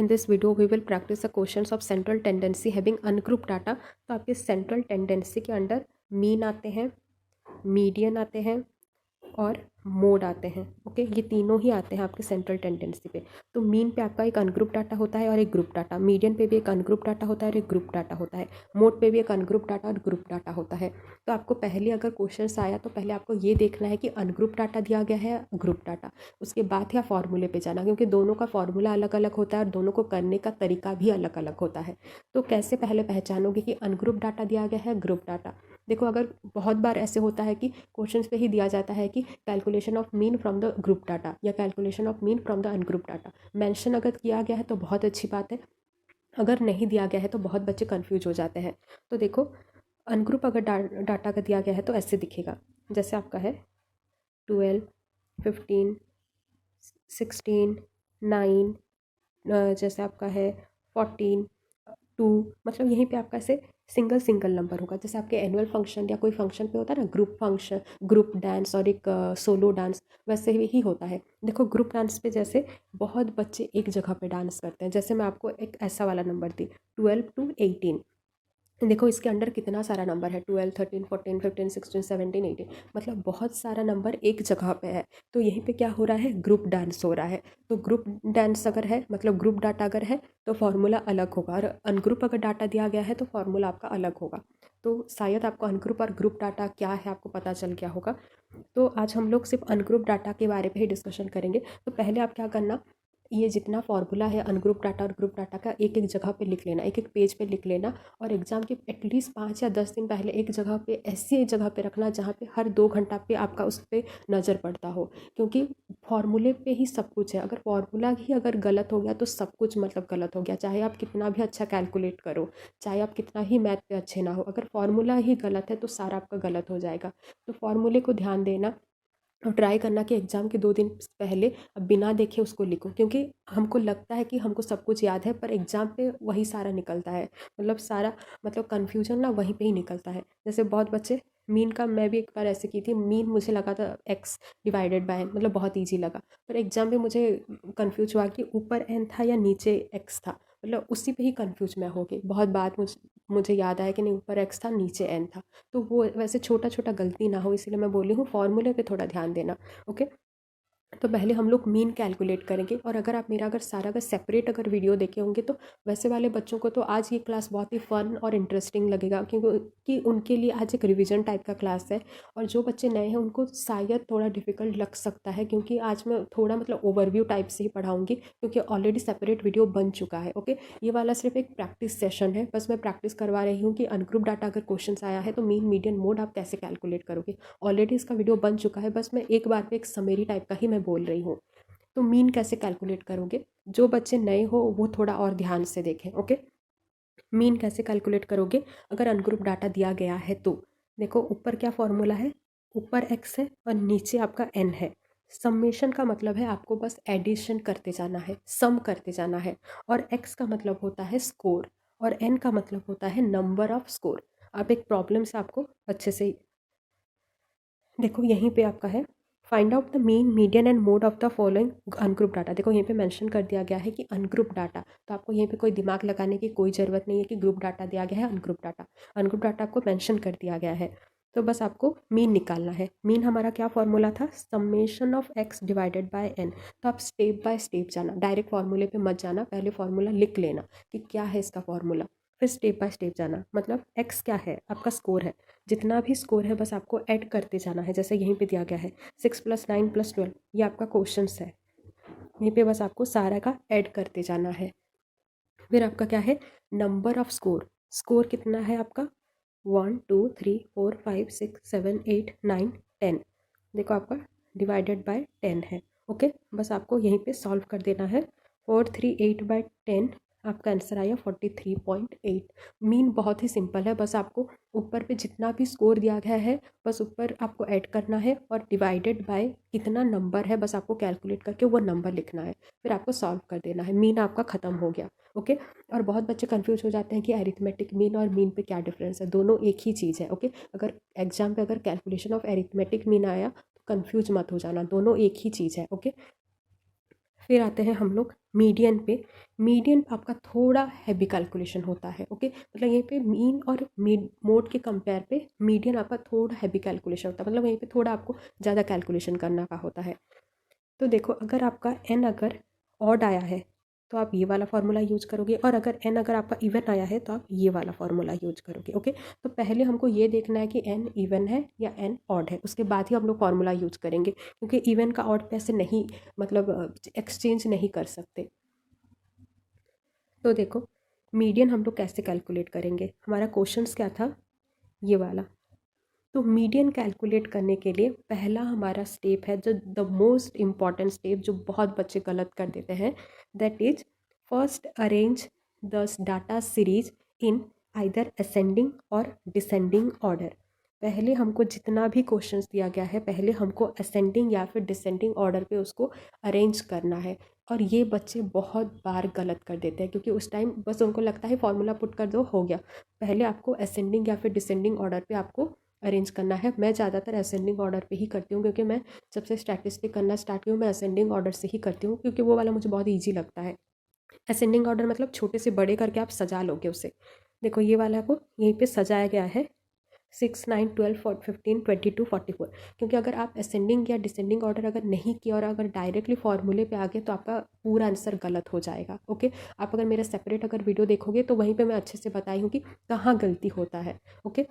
In this video we will practice the questions of central tendency having ungrouped data। तो आपके central tendency के अंदर mean आते हैं, मीडियन आते हैं और मोड आते हैं। ओके, ये तीनों ही आते हैं आपके सेंट्रल टेंडेंसी पे। तो मीन पे आपका एक अनग्रुप डाटा होता है और एक ग्रुप डाटा, मीडियन पे भी एक अनग्रुप डाटा होता है और एक ग्रुप डाटा होता है, मोड पे भी एक अनग्रुप डाटा और ग्रुप डाटा होता है। तो आपको पहले अगर क्वेश्चंस आया तो पहले आपको ये देखना है कि अनग्रुप डाटा दिया गया है, ग्रुप डाटा, उसके बाद या फॉर्मूले पे जाना, क्योंकि दोनों का फॉर्मूला अलग अलग होता है और दोनों को करने का तरीका भी अलग अलग होता है। तो कैसे पहले पहचानोगे कि अनग्रुप डाटा दिया गया है, ग्रुप डाटा? देखो, अगर बहुत बार ऐसे होता है कि क्वेश्चंस पे ही दिया जाता है कि calculation of mean from the group data या calculation of mean from the ungroup data. Mention अगर किया गया है तो बहुत अच्छी बात है, अगर नहीं दिया गया है तो बहुत बच्चे कंफ्यूज हो जाते हैं। तो देखो, अनग्रुप अगर डाटा का दिया गया है तो ऐसे दिखेगा, जैसे आपका है 12, 15, 16, 9, जैसे आपका है 14, 2, मतलब यहीं पे आपका ऐसे सिंगल सिंगल नंबर होगा। जैसे आपके एनुअल फंक्शन या कोई फंक्शन पे होता है ना, ग्रुप फंक्शन, ग्रुप डांस और एक सोलो डांस, वैसे ही होता है। देखो, ग्रुप डांस पे जैसे बहुत बच्चे एक जगह पे डांस करते हैं। जैसे मैं आपको एक ऐसा वाला नंबर दी 12 to 18, देखो इसके अंदर कितना सारा नंबर है, 12, 13, 14, 15, 16, 17, 18, मतलब बहुत सारा नंबर एक जगह पे है। तो यहीं पे क्या हो रहा है, ग्रुप डांस हो रहा है। तो ग्रुप डांस अगर है मतलब ग्रुप डाटा अगर है तो फॉर्मूला अलग होगा, और अनग्रुप अगर डाटा दिया गया है तो फॉर्मूला आपका अलग होगा। तो शायद आपको अनग्रुप और ग्रुप डाटा क्या है आपको पता चल गया होगा। तो आज हम लोग सिर्फ अनग्रुप डाटा के बारे में ही डिस्कशन करेंगे। तो पहले आप क्या करना, ये जितना फॉर्मूला है अनग्रुप डाटा और ग्रुप डाटा का, एक एक जगह पे लिख लेना, एक एक पेज पे लिख लेना, और एग्ज़ाम के एटलीस्ट 5 या 10 दिन पहले एक जगह पे, ऐसी जगह पे रखना जहाँ पे हर 2 घंटा पे आपका उस पर नज़र पड़ता हो, क्योंकि फॉर्मूले पे ही सब कुछ है। अगर फॉर्मूला ही अगर गलत हो गया तो सब कुछ मतलब गलत हो गया, चाहे आप कितना भी अच्छा कैलकुलेट करो, चाहे आप कितना ही मैथ पे अच्छे ना हो, अगर फॉर्मूला ही गलत है तो सारा आपका गलत हो जाएगा। तो फॉर्मूले को ध्यान देना और ट्राई करना कि एग्ज़ाम के 2 दिन पहले अब बिना देखे उसको लिखो, क्योंकि हमको लगता है कि हमको सब कुछ याद है, पर एग्ज़ाम पे वही सारा निकलता है, मतलब सारा मतलब कन्फ्यूजन ना वहीं पे ही निकलता है। जैसे बहुत बच्चे, मीन का मैं भी एक बार ऐसे की थी, मीन मुझे लगा था x डिवाइडेड बाय n, मतलब बहुत ईजी लगा, पर एग्ज़ाम में मुझे कन्फ्यूज हुआ कि ऊपर n था या नीचे x था, मतलब उसी पे ही कन्फ्यूज मैं हो गई। बहुत बात मुझे याद आया कि नहीं, ऊपर x था नीचे n था। तो वो वैसे छोटा छोटा गलती ना हो, इसलिए मैं बोली हूँ फॉर्मूले पे थोड़ा ध्यान देना। ओके, तो पहले हम लोग मीन कैलकुलेट करेंगे। और अगर आप मेरा अगर सेपरेट अगर वीडियो देखे होंगे तो वैसे वाले बच्चों को तो आज ये क्लास बहुत ही फ़न और इंटरेस्टिंग लगेगा, क्योंकि उनके लिए आज एक रिवीजन टाइप का क्लास है। और जो बच्चे नए हैं उनको शायद थोड़ा डिफिकल्ट लग सकता है, क्योंकि आज मैं थोड़ा मतलब ओवरव्यू टाइप से ही पढ़ाऊँगी, क्योंकि ऑलरेडी सेपरेट वीडियो बन चुका है। ओके, ये वाला सिर्फ एक प्रैक्टिस सेशन है, बस मैं प्रैक्टिस करवा रही हूँ कि अनग्रुप डाटा अगर क्वेश्चन आया है तो मीन मीडियन मोड आप कैसे कैलकुलेट करोगे। ऑलरेडी इसका वीडियो बन चुका है, बस मैं एक बार पे एक समरी टाइप का ही मैं बोल रही हूँ। तो मीन कैसे कैलकुलेट करोगे, जो बच्चे नए हो वो थोड़ा और ध्यान से देखें। ओके, मीन कैसे कैलकुलेट करोगे अगर अनग्रुप डाटा दिया गया है तो देखो, ऊपर क्या फॉर्मूला है, ऊपर x है और नीचे आपका n है। समेशन का मतलब है आपको बस एडिशन करते जाना है, सम करते जाना है, और x का मतलब होता है स्कोर और n का मतलब होता है नंबर ऑफ स्कोर। अब एक प्रॉब्लम से आपको अच्छे से देखो, यहीं पे आपका है find out the mean median and mode of the following ungroup data. देखो यहीं पे मेंशन कर दिया गया है कि अनग्रुप डाटा, तो आपको यहीं पे कोई दिमाग लगाने की कोई ज़रूरत नहीं है कि ग्रुप डाटा दिया गया है अनग्रुप डाटा। अनग्रुप डाटा आपको मेंशन कर दिया गया है, तो बस आपको मीन निकालना है। मीन हमारा क्या फॉर्मूला था, summation of x divided by n। तो आप स्टेप बाय स्टेप जाना, डायरेक्ट फार्मूले पे मत जाना, पहले फार्मूला लिख लेना कि क्या है इसका फॉर्मूला, फिर स्टेप बाय स्टेप जाना। मतलब x क्या है, आपका स्कोर है, जितना भी स्कोर है बस आपको ऐड करते जाना है। जैसे यहीं पे दिया गया है 6 + 9 + 12, ये आपका क्वेश्चन है, यहीं पे बस आपको सारा का ऐड करते जाना है। फिर आपका क्या है, नंबर ऑफ स्कोर, स्कोर कितना है आपका 1 2 3 4 5 6 7 8 9 10, देखो आपका डिवाइडेड बाय 10 है। ओके, बस आपको यहीं पे सॉल्व कर देना है। 438/10 आपका आंसर आया 43.8। मीन बहुत ही सिंपल है, बस आपको ऊपर पे जितना भी स्कोर दिया गया है बस ऊपर आपको ऐड करना है, और डिवाइडेड बाय कितना नंबर है बस आपको कैलकुलेट करके वो नंबर लिखना है, फिर आपको सॉल्व कर देना है। मीन आपका ख़त्म हो गया। ओके, और बहुत बच्चे कंफ्यूज हो जाते हैं कि एरिथमेटिक मीन और मीन पे क्या डिफरेंस है, दोनों एक ही चीज़ है। ओके, अगर एग्जाम पे अगर कैलकुलेशन ऑफ एरिथमेटिक मीन आया तो कंफ्यूज मत हो जाना, दोनों एक ही चीज़ है। ओके, फिर आते हैं हम लोग मीडियन पे आपका थोड़ा हैवी कैलकुलेशन होता है। ओके, मतलब यहीं पे मीन और मोड के कंपेयर पे मीडियन आपका थोड़ा हैवी कैलकुलेशन होता है, मतलब यहीं पे थोड़ा आपको ज़्यादा कैलकुलेशन करना का होता है। तो देखो, अगर आपका एन अगर ऑड आया है तो आप ये वाला फार्मूला यूज करोगे, और अगर एन अगर आपका इवन आया है तो आप ये वाला फार्मूला यूज करोगे। ओके, तो पहले हमको ये देखना है कि एन इवन है या एन ऑड है, उसके बाद ही हम लोग फार्मूला यूज करेंगे, क्योंकि इवन का ऑड पे ऐसे नहीं, मतलब एक्सचेंज नहीं कर सकते। तो देखो, मीडियन हम लोग कैसे कैलकुलेट करेंगे, हमारा क्वेश्चंस क्या था, ये वाला। तो मीडियन कैलकुलेट करने के लिए पहला हमारा स्टेप है, जो द मोस्ट इम्पॉर्टेंट स्टेप, जो बहुत बच्चे गलत कर देते हैं, that is first arrange the data series in either ascending और डिसेंडिंग ऑर्डर। पहले हमको जितना भी क्वेश्चंस दिया गया है, पहले हमको असेंडिंग या फिर डिसेंडिंग ऑर्डर पे उसको अरेंज करना है। और ये बच्चे बहुत बार गलत कर देते हैं, क्योंकि उस टाइम बस उनको लगता है फॉर्मूला पुट कर दो हो गया। पहले आपको असेंडिंग या फिर डिसेंडिंग ऑर्डर पे आपको अरेंज करना है। मैं ज़्यादातर असेंडिंग ऑर्डर पे ही करती हूँ, क्योंकि मैं जब से स्टैटिस्टिक करना स्टार्ट की हूँ मैं असेंडिंग ऑर्डर से ही करती हूँ, क्योंकि वो वाला मुझे बहुत ईजी लगता है। असेंडिंग ऑर्डर मतलब छोटे से बड़े करके आप सजा लोगे उसे। देखो, ये वाला को यहीं पे सजाया गया है 6, 9, 12, 15, 22, 44, क्योंकि अगर आप असेंडिंग या डिसेंडिंग ऑर्डर अगर नहीं किया और अगर डायरेक्टली फॉर्मूले पे आ गए तो आपका पूरा आंसर गलत हो जाएगा। ओके, आप अगर मेरा सेपरेट अगर वीडियो देखोगे तो वहीं पे मैं अच्छे से बताई हूँ कि कहाँ गलती होता है। ओके,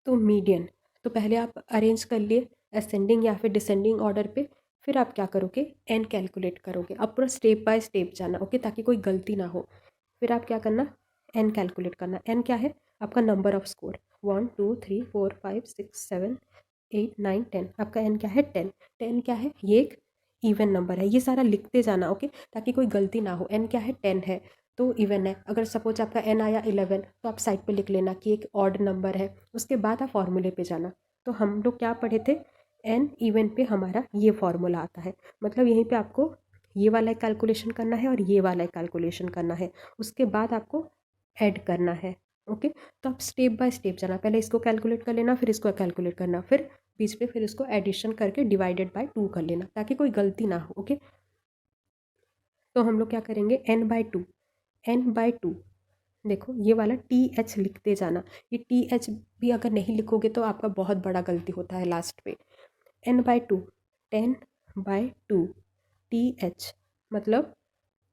तो मीडियन, तो पहले आप अरेंज कर लिए असेंडिंग या फिर डिसेंडिंग ऑर्डर पे, फिर आप क्या करोगे, एन कैलकुलेट करोगे। अब पूरा स्टेप बाय स्टेप जाना, ओके, ताकि कोई गलती ना हो। फिर आप क्या करना, एन कैलकुलेट करना। एन क्या है, आपका नंबर ऑफ स्कोर, 1, 2, 3, 4, 5, 6, 7, 8, 9, 10। आपका एन क्या है, 10। 10 क्या है, ये एक इवन नंबर है। ये सारा लिखते जाना, ओके, ताकि कोई गलती ना हो। एन क्या है, 10 है तो इवन है। अगर सपोज आपका एन आया 11 तो आप साइड पे लिख लेना कि एक ऑड नंबर है। उसके बाद आप फॉर्मूले पे जाना। तो हम लोग क्या पढ़े थे, एन इवन पे हमारा ये फॉर्मूला आता है, मतलब यहीं पे आपको ये वाला कैलकुलेशन करना है और ये वाला कैलकुलेशन करना है। उसके बाद आपको ऐड करना है। ओके, तो आप स्टेप बाय स्टेप जाना, पहले इसको कैलकुलेट कर लेना, फिर इसको कैलकुलेट करना, फिर बीच पे फिर इसको एडिशन करके डिवाइडेड बाय 2 कर लेना, ताकि कोई गलती ना हो। ओके, तो हम लोग क्या करेंगे, n/2, n/2। देखो, ये वाला TH लिखते जाना। ये TH भी अगर नहीं लिखोगे तो आपका बहुत बड़ा गलती होता है लास्ट पे। n/2, 10/2 TH, मतलब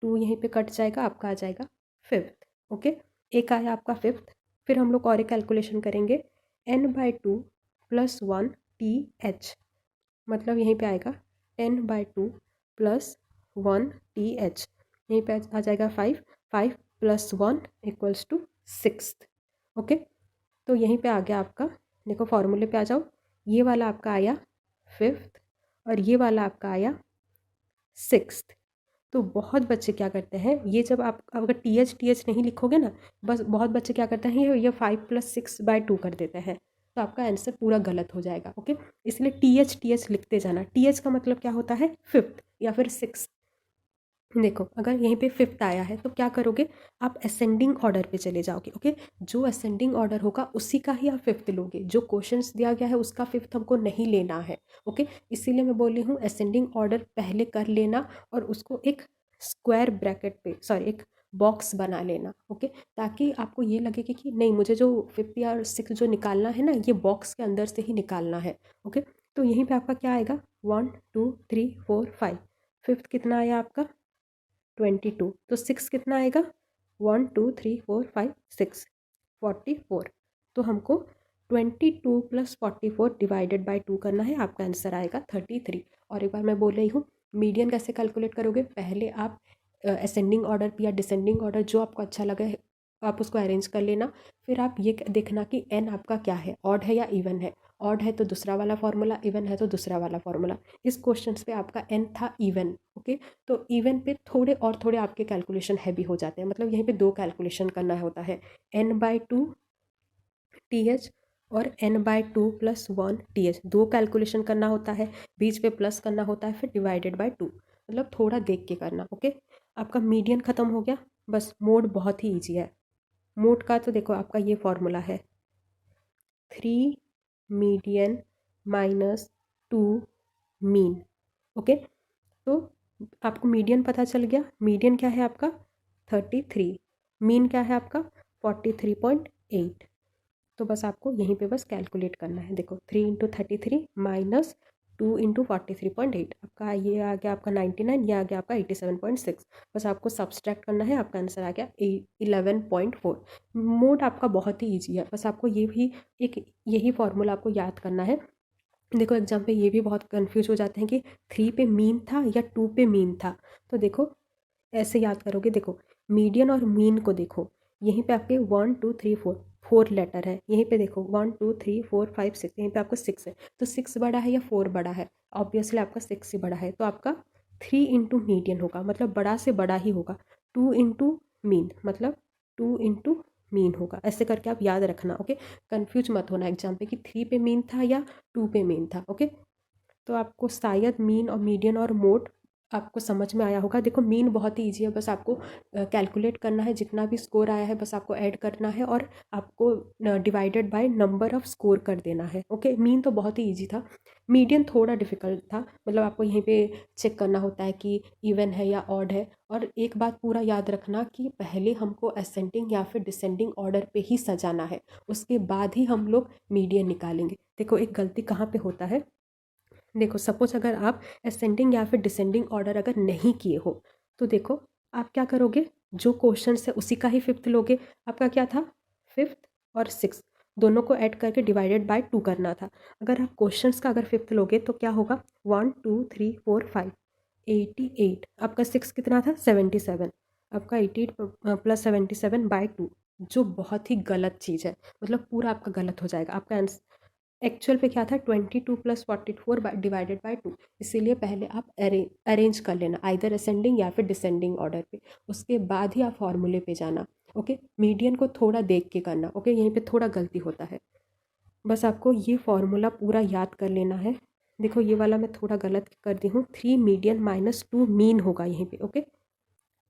2 यहीं पे कट जाएगा, आपका आ जाएगा 5th। ओके, एक आया आपका 5th। फिर हम लोग और एक कैलकुलेशन करेंगे, n/2 + 1 TH, मतलब यहीं पे आएगा 10/2 + 1 TH, यहीं पे आ जाएगा 5। 5 + 1 = 6। ओके, तो यहीं पे आ गया आपका। देखो, फॉर्मूले पे आ जाओ। ये वाला आपका आया 5th और ये वाला आपका आया 6th। तो बहुत बच्चे क्या करते हैं, ये जब आप अगर TH नहीं लिखोगे ना, बस बहुत बच्चे क्या करते हैं, ये 5 + 6/2 कर देते हैं, तो आपका आंसर पूरा गलत हो जाएगा। ओके, इसलिए TH लिखते जाना। TH का मतलब क्या होता है, 5th या फिर 6th। देखो, अगर यहीं पे 5th आया है तो क्या करोगे, आप असेंडिंग ऑर्डर पे चले जाओगे। ओके, जो असेंडिंग ऑर्डर होगा उसी का ही आप 5th लोगे। जो क्वेश्चंस दिया गया है उसका 5th हमको नहीं लेना है। ओके, इसीलिए मैं बोल रही हूँ असेंडिंग ऑर्डर पहले कर लेना और उसको एक स्क्वायर ब्रैकेट पे, सॉरी, एक बॉक्स बना लेना। ओके, ताकि आपको ये लगे कि नहीं, मुझे जो 5th या 6th जो निकालना है ना, ये बॉक्स के अंदर से ही निकालना है। ओके, तो यहीं पे आपका क्या आएगा, 1, 2, 3, 4, 5। 5th कितना आया आपका, 22। तो 6 कितना आएगा, 1, 2, 3, 4, 5, 6, 44। तो हमको 22 + 44 डिवाइडेड बाय 2 करना है, आपका आंसर आएगा 33। और एक बार मैं बोल रही हूँ, मीडियन कैसे कैलकुलेट करोगे, पहले आप असेंडिंग ऑर्डर या डिसेंडिंग ऑर्डर जो आपको अच्छा लगे आप उसको अरेंज कर लेना। फिर आप ये देखना कि एन आपका क्या है, ऑड है या इवन है। ऑड है तो दूसरा वाला फॉर्मूला, इवन है तो दूसरा वाला फॉर्मूला। इस क्वेश्चन पे आपका एन था इवन। ओके, तो इवन पे थोड़े और थोड़े आपके कैलकुलेशन हैवी हो जाते हैं, मतलब यहीं पे 2 कैलकुलेशन करना होता है, n/2 TH और n/2 + 1 TH। 2 कैलकुलेशन करना होता है, बीच पे प्लस करना होता है, फिर डिवाइडेड बाय 2, मतलब थोड़ा देख के करना। ओके, आपका मीडियन ख़त्म हो गया। बस मोड बहुत ही ईजी है। मोड का तो देखो, आपका ये फॉर्मूला है, 3 मीडियन - 2 मीन। ओके, तो आपको मीडियन पता चल गया। मीडियन क्या है आपका 33, मीन क्या है आपका 43.8। तो बस आपको यहीं पे बस कैलकुलेट करना है। देखो 3 इंटू 33 माइनस 2 इंटू 43.8, आपका ये आ गया आपका 99, ये आ गया आपका 87.6। बस आपको सब्सट्रैक्ट करना है, आपका आंसर आ गया 11.4। मोड आपका बहुत ही ईजी है, बस आपको ये भी यही फॉर्मूला आपको याद करना है। देखो एग्जाम पे ये भी बहुत कंफ्यूज हो जाते हैं कि 3 पे मीन था या 2 पे मीन था। तो देखो ऐसे याद करोगे। देखो मीडियन और मीन को देखो, यहीं पे आपके 1 2 3 4 लेटर है। यहीं पे देखो 1 2 3 4 5 6, यहीं पे आपको 6 है। तो 6 बड़ा है या 4 बड़ा है? ऑब्वियसली आपका 6 ही बड़ा है। तो आपका 3 इंटू मीडियन होगा, मतलब बड़ा से बड़ा ही होगा। 2 इंटू मीन मतलब 2 इंटू मीन होगा। ऐसे करके आप याद रखना, ओके। कंफ्यूज मत होना एग्जाम पे कि 3 पे मीन था या 2 पे मीन था, ओके। तो आपको शायद मीन और मीडियन और मोड आपको समझ में आया होगा। देखो मीन बहुत ही ईजी है, बस आपको कैलकुलेट करना है, जितना भी स्कोर आया है बस आपको ऐड करना है और आपको divided by number off score कर देना है, ओके। मीन तो बहुत ही ईजी था। मीडियन थोड़ा डिफिकल्ट था, मतलब आपको यहीं पे चेक करना होता है कि इवन है या ऑड है। और एक बात पूरा याद रखना कि पहले हमको असेंडिंग या फिर डिसेंडिंग ऑर्डर पे ही सजाना है, उसके बाद ही हम लोग मीडियन निकालेंगे। देखो एक गलती कहाँ पे होता है। देखो सपोज अगर आप असेंडिंग या फिर डिसेंडिंग ऑर्डर अगर नहीं किए हो, तो देखो आप क्या करोगे, जो क्वेश्चन है उसी का ही फिफ्थ लोगे। आपका क्या था, फिफ्थ और सिक्स दोनों को ऐड करके डिवाइडेड बाय 2 करना था। अगर आप क्वेश्चंस का अगर फिफ्थ लोगे तो क्या होगा, 1 2 3 4 5 88। आपका सिक्स कितना था 77। आपका 88 प्लस 77/2, जो बहुत ही गलत चीज़ है, मतलब पूरा आपका गलत हो जाएगा। आपका आंसर एक्चुअल पे क्या था 22 प्लस 44 डिवाइडेड बाय 2। इसीलिए पहले आप अरेंज कर लेना आइदर असेंडिंग या फिर डिसेंडिंग ऑर्डर पे, उसके बाद ही आप फॉर्मूले पे जाना, ओके। मीडियन को थोड़ा देख के करना, ओके। यहीं पे थोड़ा गलती होता है। बस आपको ये फॉर्मूला पूरा याद कर लेना है। देखो ये वाला मैं थोड़ा गलत कर दी हूँ, 3 मीडियन माइनस 2 मीन होगा यहीं पे, ओके।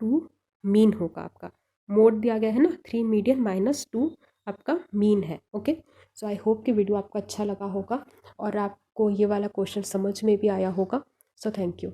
2 मीन होगा आपका, मोड दिया गया है ना, 3 मीडियन माइनस 2 आपका मीन है, ओके। सो आई होप कि वीडियो आपको अच्छा लगा होगा और आपको ये वाला क्वेश्चन समझ में भी आया होगा। So thank you.